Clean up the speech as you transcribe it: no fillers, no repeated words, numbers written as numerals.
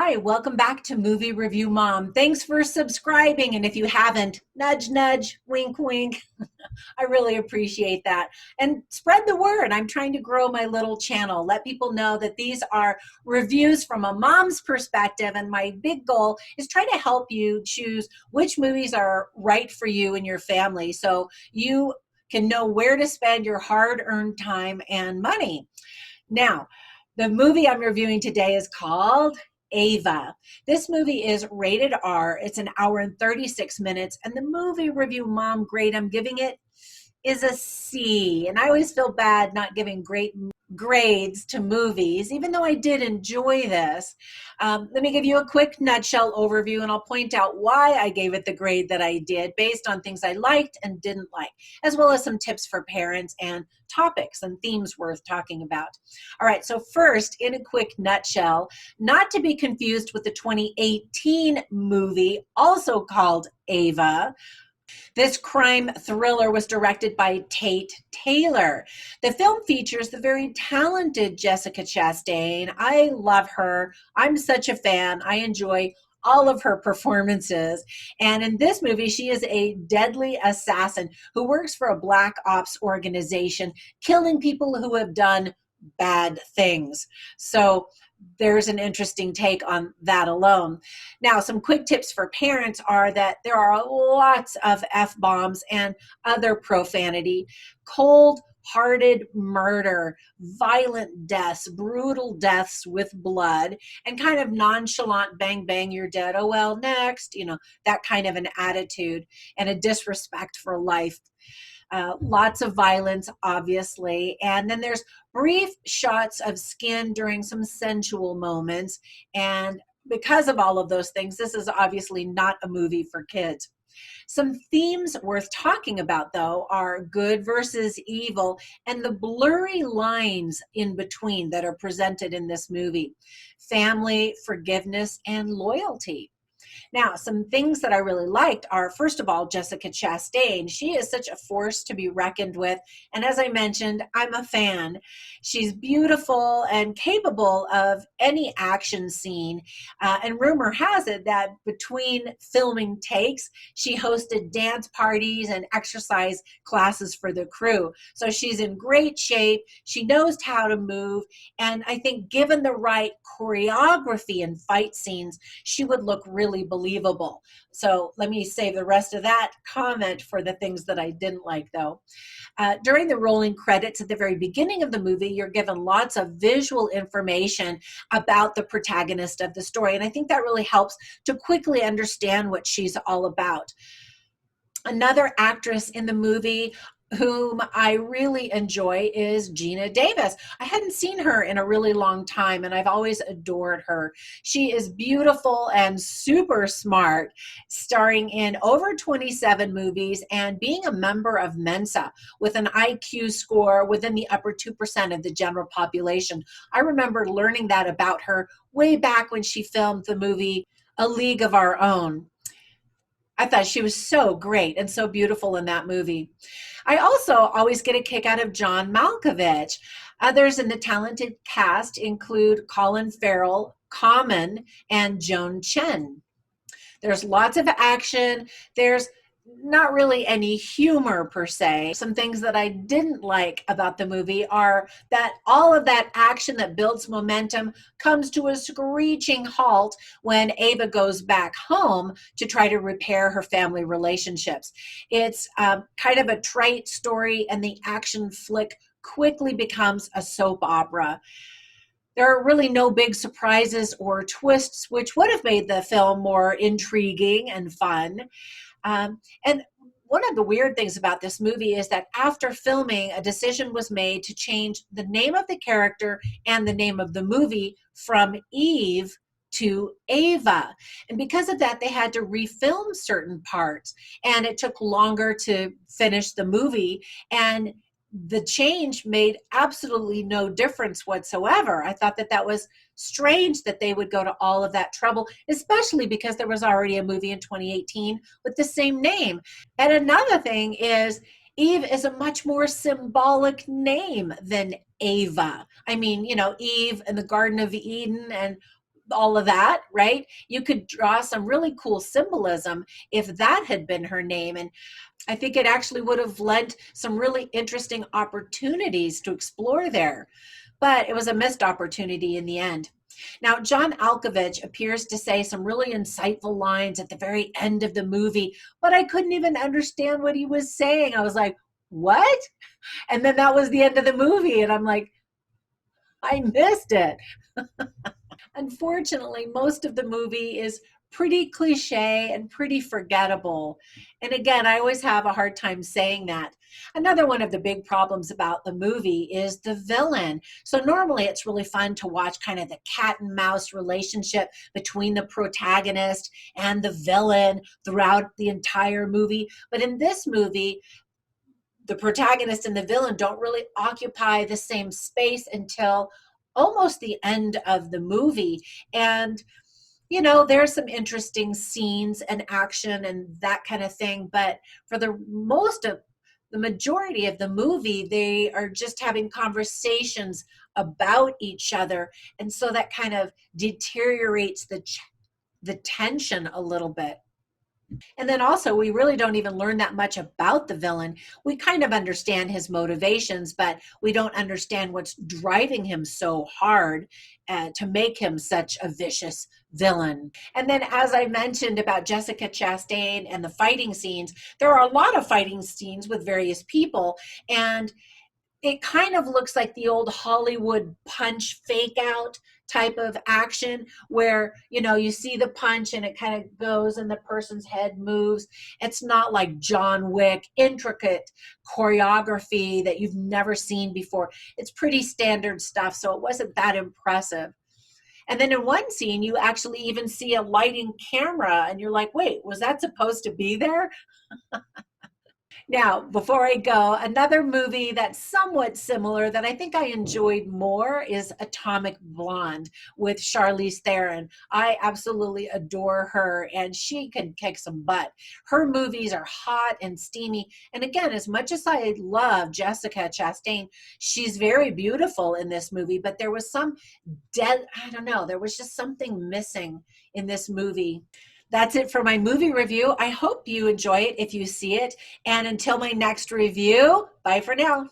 Hi, welcome back to Movie Review Mom. Thanks for subscribing. And if you haven't, nudge, nudge, wink, wink. I really appreciate that. And spread the word. I'm trying to grow my little channel. Let people know that these are reviews from a mom's perspective. And my big goal is try to help you choose which movies are right for you and your family so you can know where to spend your hard-earned time and money. Now, the movie I'm reviewing today is called Ava. This movie is rated R. It's an hour and 36 minutes. And the movie review mom grade I'm giving it is a C. And I always feel bad not giving great grades to movies, even though I did enjoy this. Let me give you a quick nutshell overview, and I'll point out why I gave it the grade that I did based on things I liked and didn't like, as well as some tips for parents and topics and themes worth talking about. All right, so first, in a quick nutshell, not to be confused with the 2018 movie, also called Ava. This crime thriller was directed by Tate Taylor. The film features the very talented Jessica Chastain. I love her. I'm such a fan. I enjoy all of her performances. And in this movie, she is a deadly assassin who works for a black ops organization, killing people who have done bad things. So there's an interesting take on that alone. Now, some quick tips for parents are that there are lots of F-bombs and other profanity, cold-hearted murder, violent deaths, brutal deaths with blood, and kind of nonchalant bang, bang, you're dead. Oh, well, next, that kind of an attitude and a disrespect for life. Lots of violence, obviously. And then there's brief shots of skin during some sensual moments. And because of all of those things, this is obviously not a movie for kids. Some themes worth talking about, though, are good versus evil and the blurry lines in between that are presented in this movie. Family, forgiveness, and loyalty. Now, some things that I really liked are, first of all, Jessica Chastain. She is such a force to be reckoned with. And as I mentioned, I'm a fan. She's beautiful and capable of any action scene. And rumor has it that between filming takes, she hosted dance parties and exercise classes for the crew. So she's in great shape. She knows how to move. And I think given the right choreography and fight scenes, she would look really believable. So let me save the rest of that comment for the things that I didn't like, though. During the rolling credits at the very beginning of the movie, you're given lots of visual information about the protagonist of the story. And I think that really helps to quickly understand what she's all about. Another actress in the movie whom I really enjoy is Geena Davis. I hadn't seen her in a really long time, and I've always adored her. She is beautiful and super smart, starring in over 27 movies and being a member of Mensa with an IQ score within the upper 2% of the general population. I remember learning that about her way back when she filmed the movie A League of Our Own. I thought she was so great and so beautiful in that movie. I also always get a kick out of John Malkovich. Others in the talented cast include Colin Farrell, Common, and Joan Chen. There's lots of action. There's not really any humor per se. Some things that I didn't like about the movie are that all of that action that builds momentum comes to a screeching halt when Ava goes back home to try to repair her family relationships. It's kind of a trite story, and the action flick quickly becomes a soap opera. There are really no big surprises or twists, which would have made the film more intriguing and fun. And one of the weird things about this movie is that after filming, a decision was made to change the name of the character and the name of the movie from Eve to Ava. And because of that, they had to refilm certain parts, and it took longer to finish the movie. And the change made absolutely no difference whatsoever. I thought that that was strange that they would go to all of that trouble, especially because there was already a movie in 2018 with the same name. And another thing is, Eve is a much more symbolic name than Ava. I mean, Eve and the Garden of Eden and all of that, right? You could draw some really cool symbolism if that had been her name. And I think it actually would have lent some really interesting opportunities to explore there. But it was a missed opportunity in the end. Now, John Alkovich appears to say some really insightful lines at the very end of the movie, but I couldn't even understand what he was saying. I was like, what? And then that was the end of the movie. And I'm like, I missed it. Unfortunately, most of the movie is pretty cliche and pretty forgettable. And again, I always have a hard time saying that. Another one of the big problems about the movie is the villain. So normally it's really fun to watch kind of the cat and mouse relationship between the protagonist and the villain throughout the entire movie. But in this movie, the protagonist and the villain don't really occupy the same space until almost the end of the movie. And there's some interesting scenes and action and that kind of thing, but for the majority of the movie, they are just having conversations about each other, and so that kind of deteriorates the tension a little bit. And then also, we really don't even learn that much about the villain. We kind of understand his motivations, but we don't understand what's driving him so hard to make him such a vicious villain. And then, as I mentioned about Jessica Chastain and the fighting scenes, there are a lot of fighting scenes with various people. And it kind of looks like the old Hollywood punch fake out type of action where you see the punch and it kind of goes and the person's head moves. It's not like John Wick intricate choreography that you've never seen before. It's pretty standard stuff, so it wasn't that impressive. And then in one scene you actually even see a lighting camera and you're like, wait, was that supposed to be there? Now, before I go, another movie that's somewhat similar that I think I enjoyed more is Atomic Blonde with Charlize Theron. I absolutely adore her, and she can kick some butt. Her movies are hot and steamy. And again, as much as I love Jessica Chastain, she's very beautiful in this movie, but there was I don't know, there was just something missing in this movie. That's it for my movie review. I hope you enjoy it if you see it. And until my next review, bye for now.